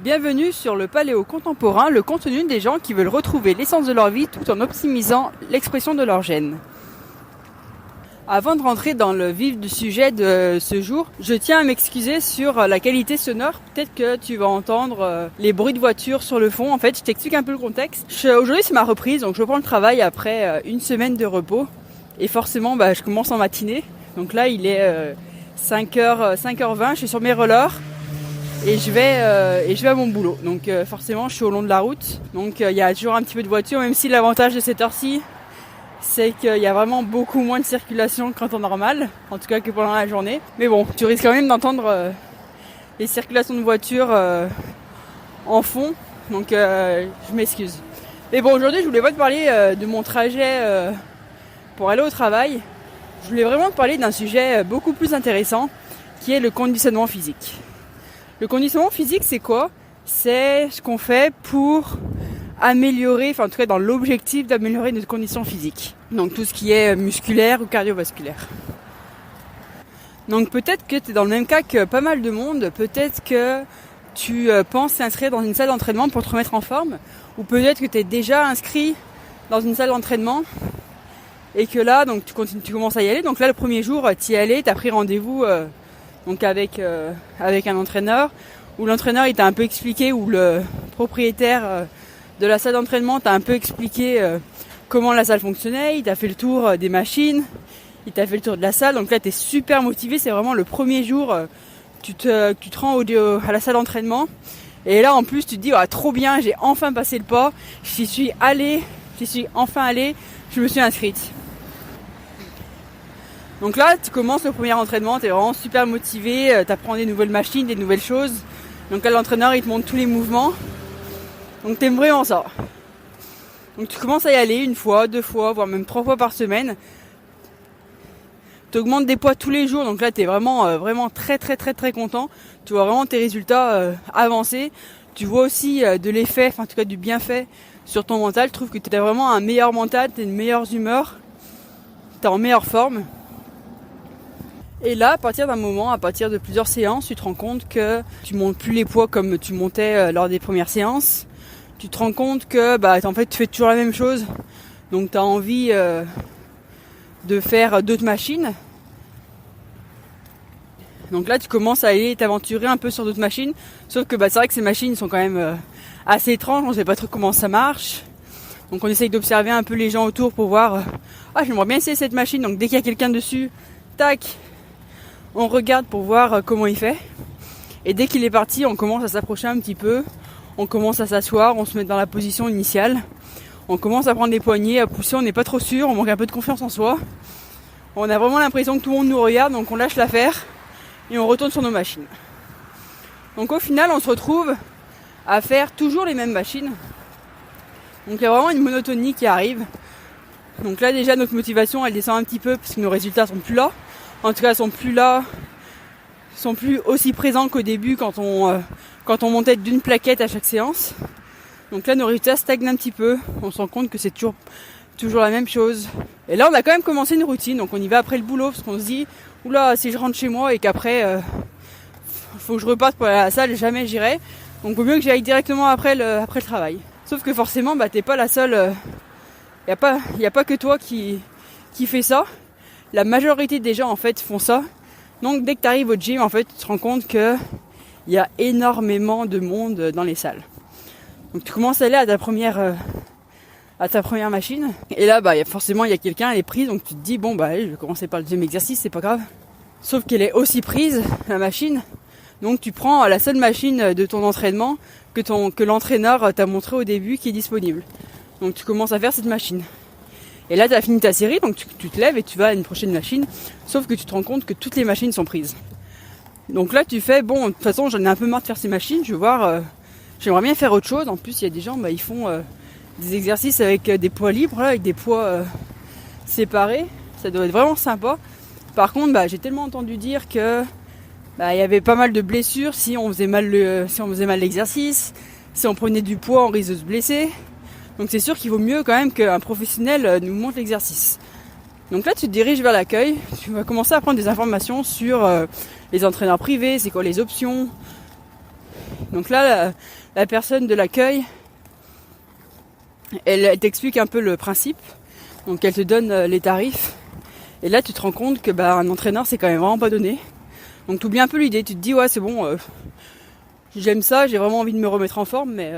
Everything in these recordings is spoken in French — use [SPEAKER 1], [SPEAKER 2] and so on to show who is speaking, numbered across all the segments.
[SPEAKER 1] Bienvenue sur le Paléo Contemporain, le contenu des gens qui veulent retrouver l'essence de leur vie tout en optimisant l'expression de leurs gènes. Avant de rentrer dans le vif du sujet de ce jour, je tiens à m'excuser sur la qualité sonore. Peut-être que tu vas entendre les bruits de voiture sur le fond. En fait, je t'explique un peu le contexte. Aujourd'hui, c'est ma reprise, donc je reprends le travail après une semaine de repos. Et forcément, je commence en matinée. Donc là, il est 5h20, je suis sur mes rollers. Et je vais à mon boulot. Donc forcément, je suis au long de la route. Donc il y a toujours un petit peu de voiture, même si l'avantage de cette heure-ci, c'est qu'il y a vraiment beaucoup moins de circulation qu'en temps normal, en tout cas que pendant la journée. Mais bon, tu risques quand même d'entendre les circulations de voitures en fond, donc je m'excuse. Mais bon, aujourd'hui, je voulais pas te parler de mon trajet pour aller au travail. Je voulais vraiment te parler d'un sujet beaucoup plus intéressant, qui est le conditionnement physique. Le conditionnement physique, c'est quoi ? C'est ce qu'on fait pour améliorer, enfin en tout cas dans l'objectif d'améliorer notre condition physique. Donc tout ce qui est musculaire ou cardiovasculaire. Donc peut-être que tu es dans le même cas que pas mal de monde, peut-être que tu penses t'inscrire dans une salle d'entraînement pour te remettre en forme, ou peut-être que tu es déjà inscrit dans une salle d'entraînement et que là donc tu commences à y aller. Donc là le premier jour tu y es allé, tu as pris rendez-vous donc avec un entraîneur, où l'entraîneur il t'a un peu expliqué, ou le propriétaire de la salle d'entraînement t'a un peu expliqué comment la salle fonctionnait, il t'a fait le tour des machines, il t'a fait le tour de la salle. Donc là t'es super motivé, c'est vraiment le premier jour, tu te rends à la salle d'entraînement, et là en plus tu te dis trop bien, j'ai enfin passé le pas, j'y suis enfin allé, je me suis inscrite. Donc là, tu commences le premier entraînement, tu es vraiment super motivé, tu apprends des nouvelles machines, des nouvelles choses. Donc là, l'entraîneur, il te montre tous les mouvements. Donc tu aimes vraiment ça. Donc tu commences à y aller une fois, 2 fois, voire même 3 fois par semaine. Tu augmentes des poids tous les jours, donc là, tu es vraiment très très très très content. Tu vois vraiment tes résultats avancer. Tu vois aussi de l'effet, enfin en tout cas du bienfait sur ton mental. Je trouve que tu as vraiment un meilleur mental, tu as une meilleure humeur, tu es en meilleure forme. Et là, à partir de plusieurs séances, tu te rends compte que tu montes plus les poids comme tu montais lors des premières séances. Tu te rends compte que en fait tu fais toujours la même chose. Donc tu as envie de faire d'autres machines. Donc là, tu commences à aller t'aventurer un peu sur d'autres machines. Sauf que c'est vrai que ces machines sont quand même assez étranges, on ne sait pas trop comment ça marche. Donc on essaye d'observer un peu les gens autour pour voir j'aimerais bien essayer cette machine. Donc dès qu'il y a quelqu'un dessus, tac, on regarde pour voir comment il fait. Et dès qu'il est parti, on commence à s'approcher un petit peu. On commence à s'asseoir, on se met dans la position initiale. On commence à prendre les poignets, à pousser, on n'est pas trop sûr, on manque un peu de confiance en soi. On a vraiment l'impression que tout le monde nous regarde, donc on lâche l'affaire et on retourne sur nos machines. Donc au final, on se retrouve à faire toujours les mêmes machines. Donc il y a vraiment une monotonie qui arrive. Donc là déjà, notre motivation, elle descend un petit peu parce que nos résultats sont plus là. En tout cas, sont plus aussi présents qu'au début quand on montait d'une plaquette à chaque séance. Donc là, nos résultats stagnent un petit peu. On se rend compte que c'est toujours la même chose. Et là, on a quand même commencé une routine. Donc on y va après le boulot parce qu'on se dit, oula, si je rentre chez moi et qu'après, faut que je reparte pour aller à la salle, jamais j'irai. Donc vaut mieux que j'aille directement après le travail. Sauf que forcément, t'es pas la seule. Y a pas que toi qui fait ça. La majorité des gens en fait font ça. Donc dès que tu arrives au gym, en fait, tu te rends compte que il y a énormément de monde dans les salles. Donc tu commences à aller à ta première machine. Et là, forcément, il y a quelqu'un, elle est prise. Donc tu te dis, je vais commencer par le deuxième exercice, c'est pas grave. Sauf qu'elle est aussi prise, la machine. Donc tu prends la seule machine de ton entraînement que l'entraîneur t'a montré au début qui est disponible. Donc tu commences à faire cette machine. Et là, tu as fini ta série, donc tu te lèves et tu vas à une prochaine machine. Sauf que tu te rends compte que toutes les machines sont prises. Donc là, tu fais, de toute façon, j'en ai un peu marre de faire ces machines. Je vais voir, j'aimerais bien faire autre chose. En plus, il y a des gens, ils font des exercices avec des poids libres, avec des poids séparés. Ça doit être vraiment sympa. Par contre, j'ai tellement entendu dire que il y avait pas mal de blessures si on faisait mal l'exercice, si on prenait du poids, on risque de se blesser. Donc c'est sûr qu'il vaut mieux quand même qu'un professionnel nous montre l'exercice. Donc là tu te diriges vers l'accueil, tu vas commencer à prendre des informations sur les entraîneurs privés, c'est quoi les options. Donc là, la personne de l'accueil, elle t'explique un peu le principe. Donc elle te donne les tarifs. Et là, tu te rends compte que un entraîneur, c'est quand même vraiment pas donné. Donc tu oublies un peu l'idée. Tu te dis, ouais, c'est bon, j'aime ça, j'ai vraiment envie de me remettre en forme, mais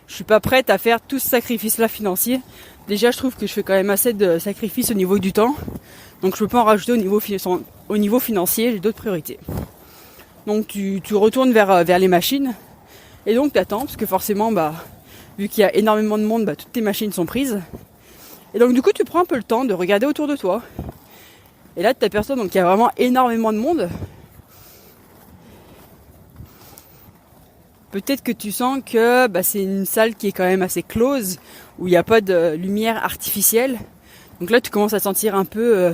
[SPEAKER 1] je suis pas prête à faire tout ce sacrifice-là financier. Déjà, je trouve que je fais quand même assez de sacrifices au niveau du temps. Donc je peux pas en rajouter au niveau financier, j'ai d'autres priorités. Donc tu retournes vers les machines. Et donc tu attends, parce que forcément, vu qu'il y a énormément de monde, toutes tes machines sont prises. Et donc du coup, tu prends un peu le temps de regarder autour de toi. Et là, tu t'aperçois qu'il y a vraiment énormément de monde. Peut-être que tu sens que c'est une salle qui est quand même assez close, où il n'y a pas de lumière artificielle. Donc là, tu commences à te sentir un peu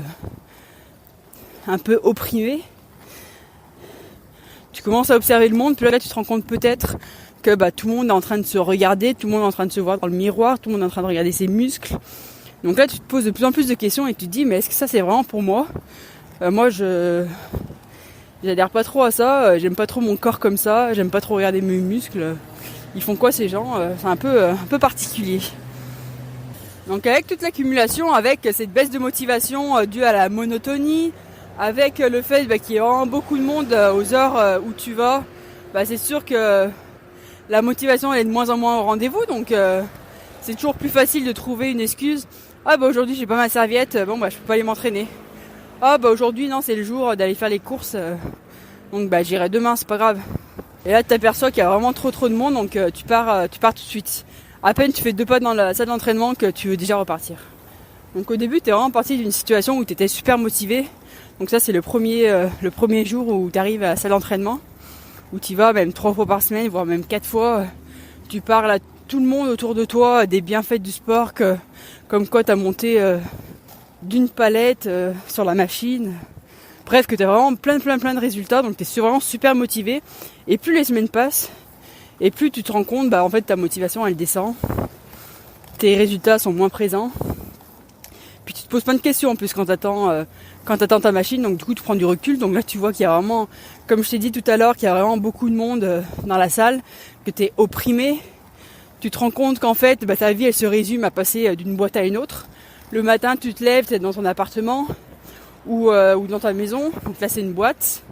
[SPEAKER 1] opprimé. Tu commences à observer le monde, puis là, tu te rends compte peut-être que tout le monde est en train de se regarder, tout le monde est en train de se voir dans le miroir, tout le monde est en train de regarder ses muscles. Donc là, tu te poses de plus en plus de questions et tu te dis, mais est-ce que ça, c'est vraiment pour moi ? Moi, j'adhère pas trop à ça, j'aime pas trop mon corps comme ça, j'aime pas trop regarder mes muscles. Ils font quoi ces gens ? C'est un peu particulier. Donc avec toute l'accumulation, avec cette baisse de motivation due à la monotonie, avec le fait qu'il y a vraiment beaucoup de monde aux heures où tu vas, c'est sûr que la motivation elle est de moins en moins au rendez-vous, donc c'est toujours plus facile de trouver une excuse. Ah aujourd'hui j'ai pas ma serviette, je peux pas aller m'entraîner. Ah aujourd'hui non, c'est le jour d'aller faire les courses, donc j'irai demain, c'est pas grave. Et là tu t'aperçois qu'il y a vraiment trop de monde, donc tu pars tout de suite. À peine tu fais 2 pas dans la salle d'entraînement que tu veux déjà repartir. Donc au début tu es vraiment parti d'une situation où tu étais super motivé. Donc ça c'est le premier jour où tu arrives à la salle d'entraînement, où tu vas même 3 fois par semaine, voire même 4 fois. Tu parles à tout le monde autour de toi des bienfaits du sport, comme quoi tu as monté d'une palette sur la machine. Bref, que tu as vraiment plein de résultats, donc tu es vraiment super motivé. Et plus les semaines passent, et plus tu te rends compte, en fait ta motivation elle descend. Tes résultats sont moins présents. Puis tu te poses plein de questions en plus quand t'attends ta machine, donc du coup tu prends du recul. Donc là tu vois qu'il y a vraiment, comme je t'ai dit tout à l'heure, qu'il y a vraiment beaucoup de monde dans la salle, que tu es opprimé. Tu te rends compte qu'en fait ta vie elle se résume à passer d'une boîte à une autre. Le matin tu te lèves, tu es dans ton appartement ou dans ta maison, donc là c'est une boîte.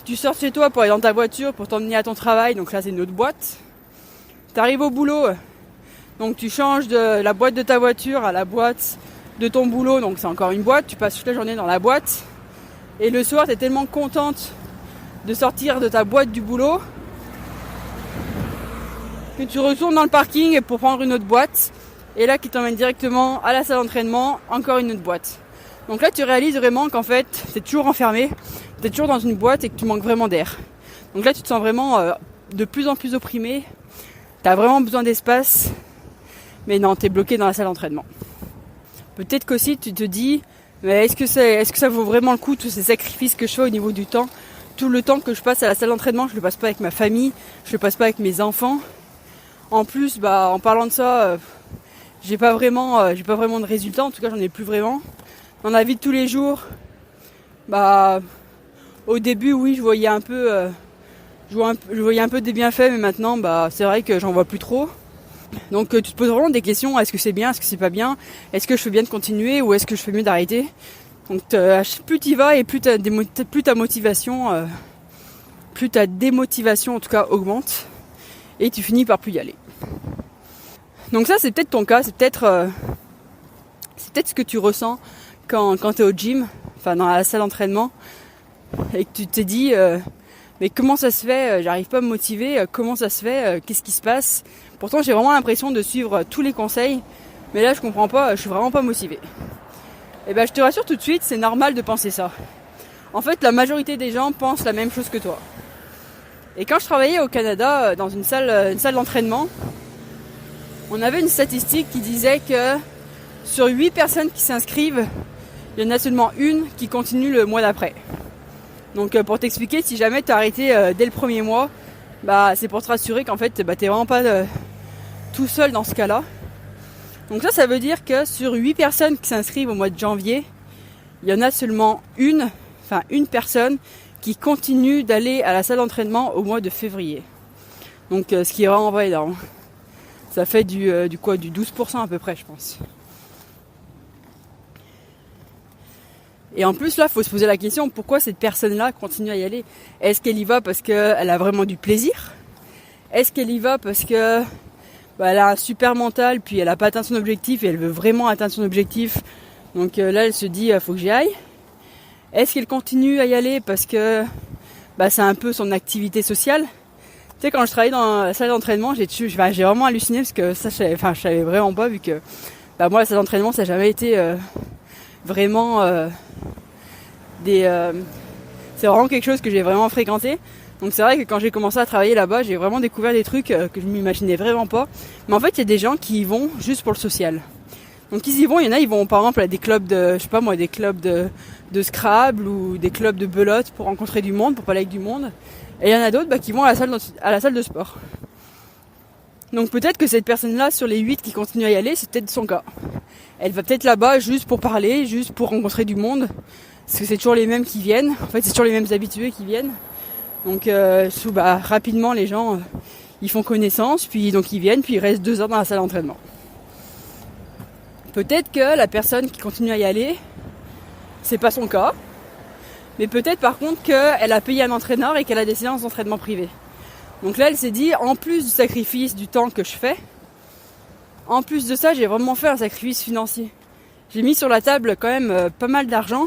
[SPEAKER 1] Tu sors chez toi pour aller dans ta voiture pour t'emmener à ton travail, donc là c'est une autre boîte. Tu arrives au boulot, donc tu changes de la boîte de ta voiture à la boîte de ton boulot, donc c'est encore une boîte, tu passes toute la journée dans la boîte. Et le soir, tu es tellement contente de sortir de ta boîte du boulot que tu retournes dans le parking pour prendre une autre boîte. Et là, qui t'emmène directement à la salle d'entraînement, encore une autre boîte. Donc là, tu réalises vraiment qu'en fait, tu es toujours enfermé, tu es toujours dans une boîte et que tu manques vraiment d'air. Donc là, tu te sens vraiment de plus en plus opprimé. Tu as vraiment besoin d'espace. Mais non, tu es bloqué dans la salle d'entraînement. Peut-être qu'aussi tu te dis, mais est-ce que ça vaut vraiment le coup, tous ces sacrifices que je fais au niveau du temps, tout le temps que je passe à la salle d'entraînement, je le passe pas avec ma famille, je le passe pas avec mes enfants. En plus, en parlant de ça, j'ai pas vraiment de résultats, en tout cas j'en ai plus vraiment. Dans la vie de tous les jours, au début oui, je voyais un peu des bienfaits, mais maintenant c'est vrai que j'en vois plus trop. Donc tu te poses vraiment des questions, est-ce que c'est bien, est-ce que c'est pas bien, est-ce que je fais bien de continuer ou est-ce que je fais mieux d'arrêter. Donc plus tu y vas et plus ta motivation, plus ta démotivation en tout cas augmente et tu finis par plus y aller. Donc ça c'est peut-être ton cas, c'est peut-être ce que tu ressens quand tu es au gym, enfin dans la salle d'entraînement et que tu te dis mais comment ça se fait, j'arrive pas à me motiver, comment ça se fait, qu'est-ce qui se passe. Pourtant j'ai vraiment l'impression de suivre tous les conseils, mais là je comprends pas, je suis vraiment pas motivée. Et je te rassure tout de suite, c'est normal de penser ça. En fait la majorité des gens pensent la même chose que toi. Et quand je travaillais au Canada dans une salle d'entraînement, on avait une statistique qui disait que sur 8 personnes qui s'inscrivent, il y en a seulement une qui continue le mois d'après. Donc pour t'expliquer, si jamais tu as arrêté dès le premier mois, c'est pour te rassurer qu'en fait t'es vraiment pas tout seul dans ce cas-là. Donc ça veut dire que sur 8 personnes qui s'inscrivent au mois de janvier, il y en a seulement une personne qui continuent d'aller à la salle d'entraînement au mois de février. Donc ce qui est vraiment pas énorme. Ça fait du 12% à peu près, je pense. Et en plus là, il faut se poser la question, pourquoi cette personne-là continue à y aller? Est-ce qu'elle y va parce qu'elle a vraiment du plaisir? Est-ce qu'elle y va parce que elle a un super mental, puis elle n'a pas atteint son objectif et elle veut vraiment atteindre son objectif? Donc là, elle se dit, faut que j'y aille. Est-ce qu'elle continue à y aller parce que c'est un peu son activité sociale? Tu sais, quand je travaillais dans la salle d'entraînement, j'ai vraiment halluciné parce que ça, je savais vraiment pas, vu que moi, la salle d'entraînement, ça n'a jamais été vraiment c'est vraiment quelque chose que j'ai vraiment fréquenté. Donc c'est vrai que quand j'ai commencé à travailler là-bas, j'ai vraiment découvert des trucs que je m'imaginais vraiment pas. Mais en fait, il y a des gens qui y vont juste pour le social. Donc ils y vont, il y en a, ils vont par exemple à des clubs des clubs de Scrabble ou des clubs de belote pour rencontrer du monde, pour parler avec du monde. Et il y en a d'autres qui vont à la salle de sport. Donc peut-être que cette personne-là, sur les 8 qui continuent à y aller, c'est peut-être son cas. Elle va peut-être là-bas juste pour parler, juste pour rencontrer du monde. Parce que c'est toujours les mêmes qui viennent. En fait, c'est toujours les mêmes habitués qui viennent. Donc rapidement, les gens, ils font connaissance, puis donc ils viennent, puis ils restent 2 heures dans la salle d'entraînement. Peut-être que la personne qui continue à y aller, c'est pas son cas. Mais peut-être par contre qu'elle a payé un entraîneur et qu'elle a des séances d'entraînement privées. Donc là, elle s'est dit, en plus du sacrifice du temps que je fais, en plus de ça, j'ai vraiment fait un sacrifice financier. J'ai mis sur la table quand même pas mal d'argent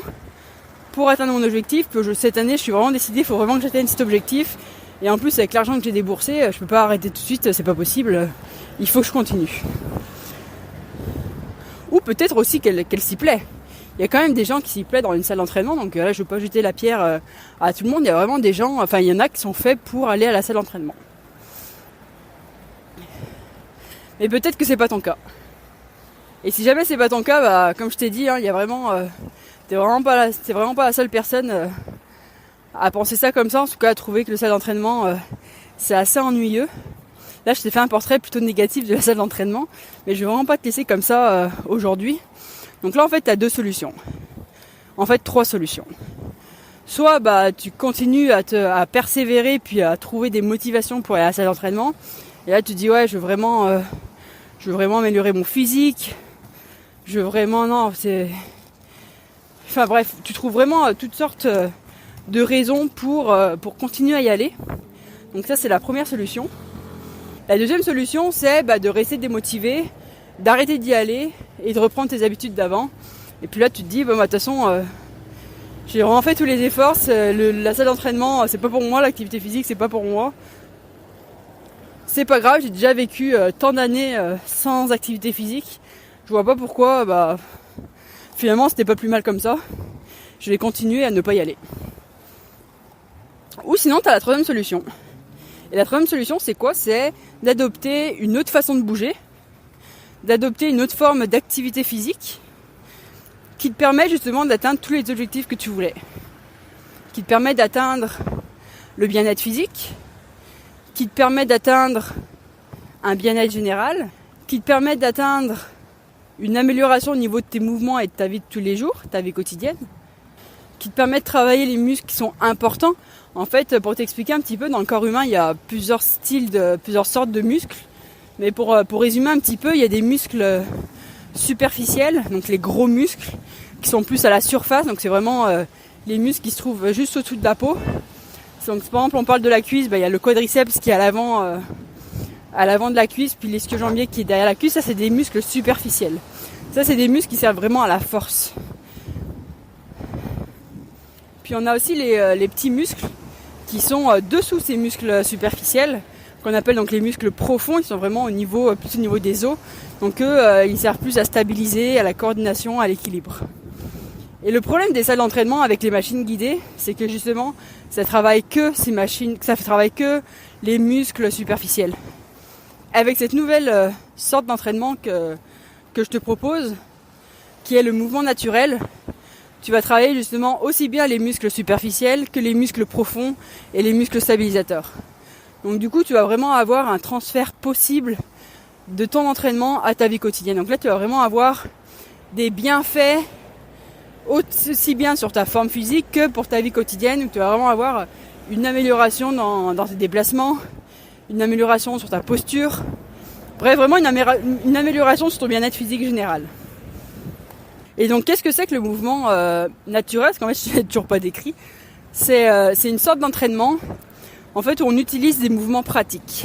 [SPEAKER 1] pour atteindre mon objectif. Cette année, je suis vraiment décidée, il faut vraiment que j'atteigne cet objectif. Et en plus, avec l'argent que j'ai déboursé, je peux pas arrêter tout de suite, c'est pas possible. Il faut que je continue. Ou peut-être aussi qu'elle s'y plaît. Il y a quand même des gens qui s'y plaisent dans une salle d'entraînement, donc là je ne veux pas jeter la pierre à tout le monde, il y a vraiment des gens, il y en a qui sont faits pour aller à la salle d'entraînement. Mais peut-être que c'est pas ton cas. Et si jamais c'est pas ton cas, comme je t'ai dit, il y a vraiment, t'es vraiment pas la seule personne à penser ça comme ça, en tout cas à trouver que le salle d'entraînement c'est assez ennuyeux. Là je t'ai fait un portrait plutôt négatif de la salle d'entraînement, mais je vais vraiment pas te laisser comme ça aujourd'hui. Donc là, en fait, tu as 2 solutions. En fait, 3 solutions. Soit tu continues à persévérer puis à trouver des motivations pour aller à la salle d'entraînement. Et là, tu te dis, ouais, je veux vraiment améliorer mon physique. Enfin bref, tu trouves vraiment toutes sortes de raisons pour continuer à y aller. Donc ça, c'est la première solution. La deuxième solution, c'est de rester démotivé, d'arrêter d'y aller et de reprendre tes habitudes d'avant. Et puis là tu te dis, de toute façon j'ai vraiment fait tous les efforts, la salle d'entraînement c'est pas pour moi, l'activité physique c'est pas pour moi. C'est pas grave, j'ai déjà vécu tant d'années sans activité physique. Je vois pas pourquoi finalement c'était pas plus mal comme ça. Je vais continuer à ne pas y aller. Ou sinon t'as la troisième solution. Et la troisième solution c'est quoi? C'est d'adopter une autre façon de bouger, d'adopter une autre forme d'activité physique qui te permet justement d'atteindre tous les objectifs que tu voulais. Qui te permet d'atteindre le bien-être physique, qui te permet d'atteindre un bien-être général, qui te permet d'atteindre une amélioration au niveau de tes mouvements et de ta vie de tous les jours, ta vie quotidienne, qui te permet de travailler les muscles qui sont importants. En fait, pour t'expliquer un petit peu, dans le corps humain, il y a plusieurs sortes de muscles. Mais pour résumer un petit peu, il y a des muscles superficiels, donc les gros muscles, qui sont plus à la surface, donc c'est vraiment les muscles qui se trouvent juste au-dessous de la peau. Donc par exemple, on parle de la cuisse, il y a le quadriceps qui est à l'avant de la cuisse, puis l'ischio-jambier qui est derrière la cuisse, ça c'est des muscles superficiels. Ça c'est des muscles qui servent vraiment à la force. Puis on a aussi les petits muscles qui sont dessous ces muscles superficiels, qu'on appelle donc les muscles profonds, ils sont vraiment plus au niveau des os. Donc eux, ils servent plus à stabiliser, à la coordination, à l'équilibre. Et le problème des salles d'entraînement avec les machines guidées, c'est que justement, ça travaille que les muscles superficiels. Avec cette nouvelle sorte d'entraînement que je te propose, qui est le mouvement naturel, tu vas travailler justement aussi bien les muscles superficiels que les muscles profonds et les muscles stabilisateurs. Donc du coup, tu vas vraiment avoir un transfert possible de ton entraînement à ta vie quotidienne. Donc là, tu vas vraiment avoir des bienfaits aussi bien sur ta forme physique que pour ta vie quotidienne, où tu vas vraiment avoir une amélioration dans tes déplacements, une amélioration sur ta posture, bref, vraiment une amélioration sur ton bien-être physique général. Et donc, qu'est-ce que c'est que le mouvement naturel? Parce qu'en fait, je ne l'ai toujours pas décrit. C'est une sorte d'entraînement, en fait, où on utilise des mouvements pratiques.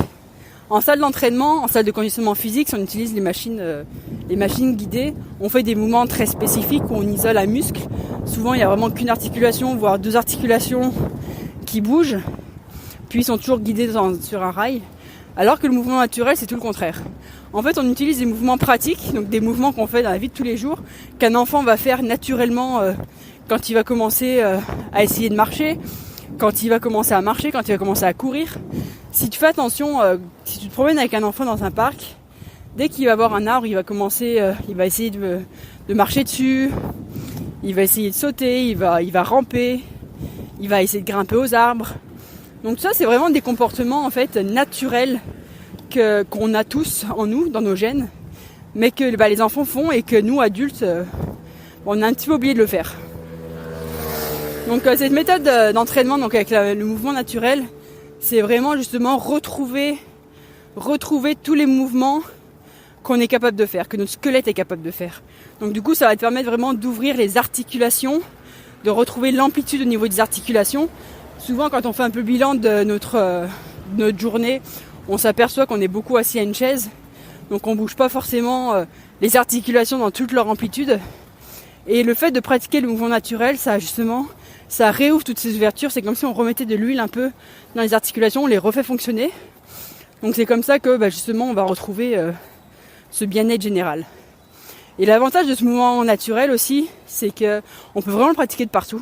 [SPEAKER 1] En salle d'entraînement, en salle de conditionnement physique, si on utilise les machines guidées, on fait des mouvements très spécifiques où on isole un muscle. Souvent, il n'y a vraiment qu'une articulation, voire deux articulations qui bougent, puis ils sont toujours guidés sur un rail. Alors que le mouvement naturel, c'est tout le contraire. En fait, on utilise des mouvements pratiques, donc des mouvements qu'on fait dans la vie de tous les jours, qu'un enfant va faire naturellement quand il va commencer à essayer de marcher, quand il va commencer à marcher, quand il va commencer à courir. Si tu fais attention, si tu te promènes avec un enfant dans un parc, dès qu'il va voir un arbre, il va essayer de marcher dessus, il va essayer de sauter, il va ramper, il va essayer de grimper aux arbres. Donc ça, c'est vraiment des comportements en fait naturels qu'on a tous en nous, dans nos gènes, mais que les enfants font et que nous, adultes, on a un petit peu oublié de le faire. Donc cette méthode d'entraînement donc avec le mouvement naturel, c'est vraiment justement retrouver tous les mouvements qu'on est capable de faire, que notre squelette est capable de faire. Donc du coup, ça va te permettre vraiment d'ouvrir les articulations, de retrouver l'amplitude au niveau des articulations. Souvent, quand on fait un peu le bilan de notre journée, on s'aperçoit qu'on est beaucoup assis à une chaise, donc on bouge pas forcément les articulations dans toute leur amplitude. Et le fait de pratiquer le mouvement naturel, ça réouvre toutes ces ouvertures. C'est comme si on remettait de l'huile un peu dans les articulations, on les refait fonctionner. Donc c'est comme ça que justement on va retrouver ce bien-être général. Et l'avantage de ce mouvement naturel aussi, c'est que on peut vraiment le pratiquer de partout.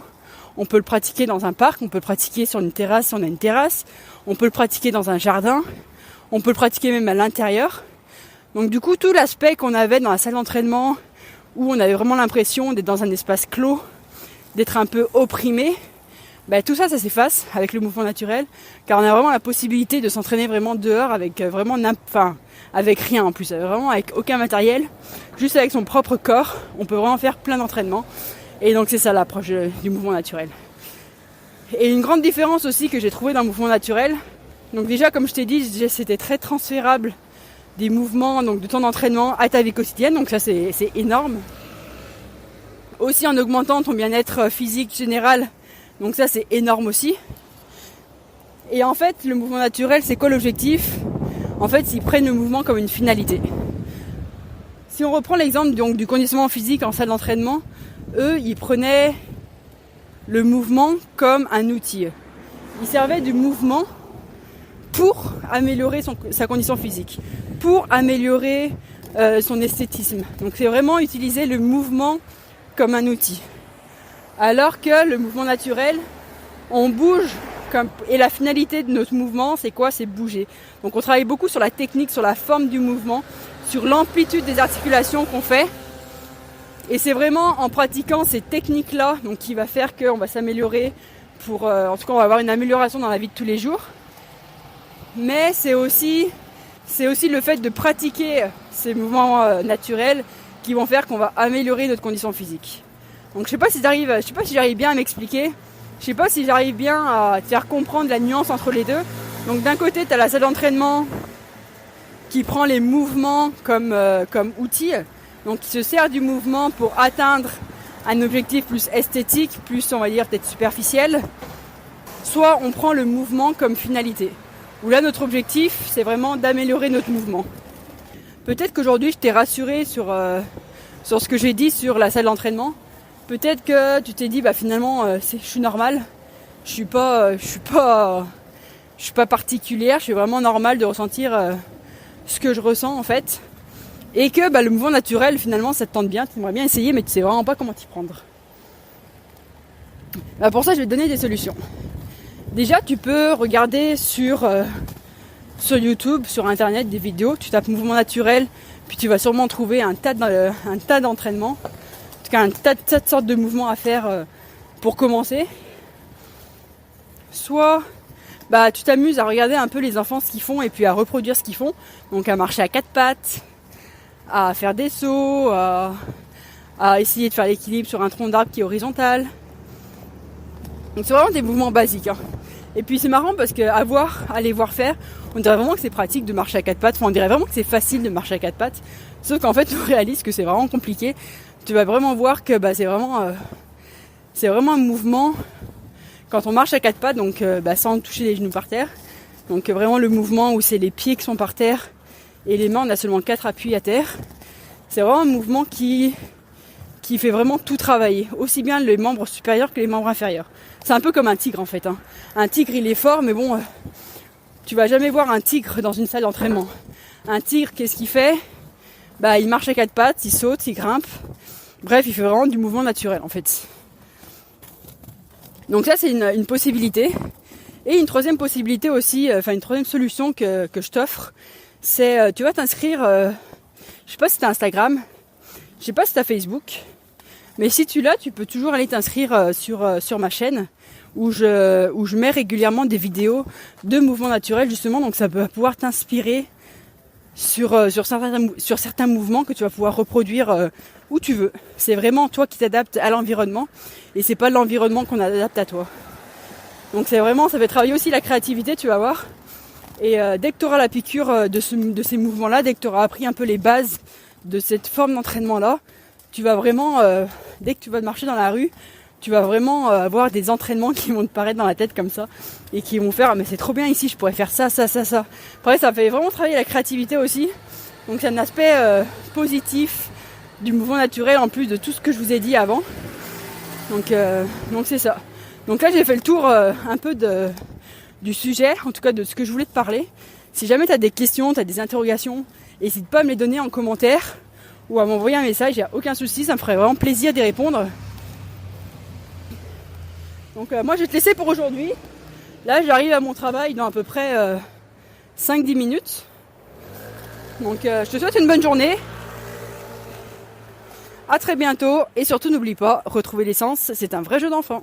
[SPEAKER 1] On peut le pratiquer dans un parc, on peut le pratiquer sur une terrasse si on a une terrasse, on peut le pratiquer dans un jardin, on peut le pratiquer même à l'intérieur. Donc du coup, tout l'aspect qu'on avait dans la salle d'entraînement, où on avait vraiment l'impression d'être dans un espace clos, d'être un peu opprimé, tout ça s'efface avec le mouvement naturel, car on a vraiment la possibilité de s'entraîner vraiment dehors avec avec rien en plus, vraiment avec aucun matériel, juste avec son propre corps, on peut vraiment faire plein d'entraînements. Et donc c'est ça l'approche du mouvement naturel. Et une grande différence aussi que j'ai trouvée dans le mouvement naturel, donc déjà comme je t'ai dit, c'était très transférable des mouvements donc de ton entraînement à ta vie quotidienne, donc ça c'est énorme. Aussi en augmentant ton bien-être physique général, donc ça c'est énorme aussi. Et en fait le mouvement naturel, c'est quoi l'objectif? En fait, ils prennent le mouvement comme une finalité. Si on reprend l'exemple donc du conditionnement physique en salle d'entraînement, eux, ils prenaient le mouvement comme un outil. Ils servaient du mouvement pour améliorer sa condition physique, pour améliorer son esthétisme. Donc c'est vraiment utiliser le mouvement comme un outil. Alors que le mouvement naturel, on bouge, et la finalité de notre mouvement, c'est quoi? C'est bouger. Donc on travaille beaucoup sur la technique, sur la forme du mouvement, sur l'amplitude des articulations qu'on fait. Et c'est vraiment en pratiquant ces techniques-là donc qui va faire qu'on va s'améliorer en tout cas on va avoir une amélioration dans la vie de tous les jours. Mais c'est aussi le fait de pratiquer ces mouvements naturels qui vont faire qu'on va améliorer notre condition physique. Donc je sais pas si j'arrive bien à m'expliquer. Je sais pas si j'arrive bien à te faire comprendre la nuance entre les deux. Donc d'un côté, tu as la salle d'entraînement qui prend les mouvements comme outil. Donc qui se sert du mouvement pour atteindre un objectif plus esthétique, plus on va dire peut-être superficiel. Soit on prend le mouvement comme finalité. Où là notre objectif c'est vraiment d'améliorer notre mouvement. Peut-être qu'aujourd'hui je t'ai rassuré sur ce que j'ai dit sur la salle d'entraînement. Peut-être que tu t'es dit finalement je suis normale, je suis pas particulière, je suis vraiment normale de ressentir ce que je ressens en fait. Et que le mouvement naturel finalement ça te tente bien, tu aimerais bien essayer mais tu sais vraiment pas comment t'y prendre. Pour ça je vais te donner des solutions. Déjà tu peux regarder sur YouTube, sur internet des vidéos, tu tapes mouvement naturel, puis tu vas sûrement trouver un tas d'entraînements, en tout cas un tas de sortes de mouvements à faire pour commencer. Soit tu t'amuses à regarder un peu les enfants ce qu'ils font et puis à reproduire ce qu'ils font, donc à marcher à quatre pattes, à faire des sauts, à à essayer de faire l'équilibre sur un tronc d'arbre qui est horizontal. Donc c'est vraiment des mouvements basiques. Hein. Et puis c'est marrant parce qu'à les voir faire, on dirait vraiment que c'est pratique de marcher à quatre pattes. Enfin, on dirait vraiment que c'est facile de marcher à quatre pattes. Sauf qu'en fait, on réalise que c'est vraiment compliqué. Tu vas vraiment voir que c'est vraiment un mouvement quand on marche à quatre pattes, donc sans toucher les genoux par terre. Donc vraiment le mouvement où c'est les pieds qui sont par terre et les mains, on a seulement 4 appuis à terre. C'est vraiment un mouvement qui fait vraiment tout travailler, aussi bien les membres supérieurs que les membres inférieurs. C'est un peu comme un tigre en fait. Hein. Un tigre il est fort, mais bon, tu vas jamais voir un tigre dans une salle d'entraînement. Un tigre, qu'est-ce qu'il fait ? Il marche à quatre pattes, il saute, il grimpe. Bref, il fait vraiment du mouvement naturel en fait. Donc ça c'est une possibilité. Et une troisième possibilité aussi, une troisième solution que je t'offre, c'est tu vas t'inscrire, je sais pas si t'as Instagram, je sais pas si t'as Facebook, mais si tu l'as, tu peux toujours aller t'inscrire sur ma chaîne où je mets régulièrement des vidéos de mouvements naturels justement, donc ça peut pouvoir t'inspirer sur certains mouvements que tu vas pouvoir reproduire où tu veux. C'est vraiment toi qui t'adaptes à l'environnement et c'est pas l'environnement qu'on adapte à toi. Donc ça fait travailler aussi la créativité, tu vas voir. Et dès que tu auras la piqûre de ces mouvements-là, dès que tu auras appris un peu les bases de cette forme d'entraînement-là, tu vas vraiment, dès que tu vas marcher dans la rue, tu vas vraiment avoir des entraînements qui vont te paraître dans la tête comme ça et qui vont faire mais c'est trop bien ici, je pourrais faire ça. Après ça fait vraiment travailler la créativité aussi. Donc c'est un aspect positif du mouvement naturel en plus de tout ce que je vous ai dit avant. Donc c'est ça. Donc là j'ai fait le tour un peu du sujet, en tout cas de ce que je voulais te parler. Si jamais tu as des questions, tu as des interrogations, n'hésite pas à me les donner en commentaire ou à m'envoyer un message, il n'y a aucun souci, ça me ferait vraiment plaisir d'y répondre. Donc moi je vais te laisser pour aujourd'hui. Là j'arrive à mon travail dans à peu près 5-10 minutes. Donc je te souhaite une bonne journée. À très bientôt et surtout n'oublie pas, retrouver l'essence, c'est un vrai jeu d'enfant.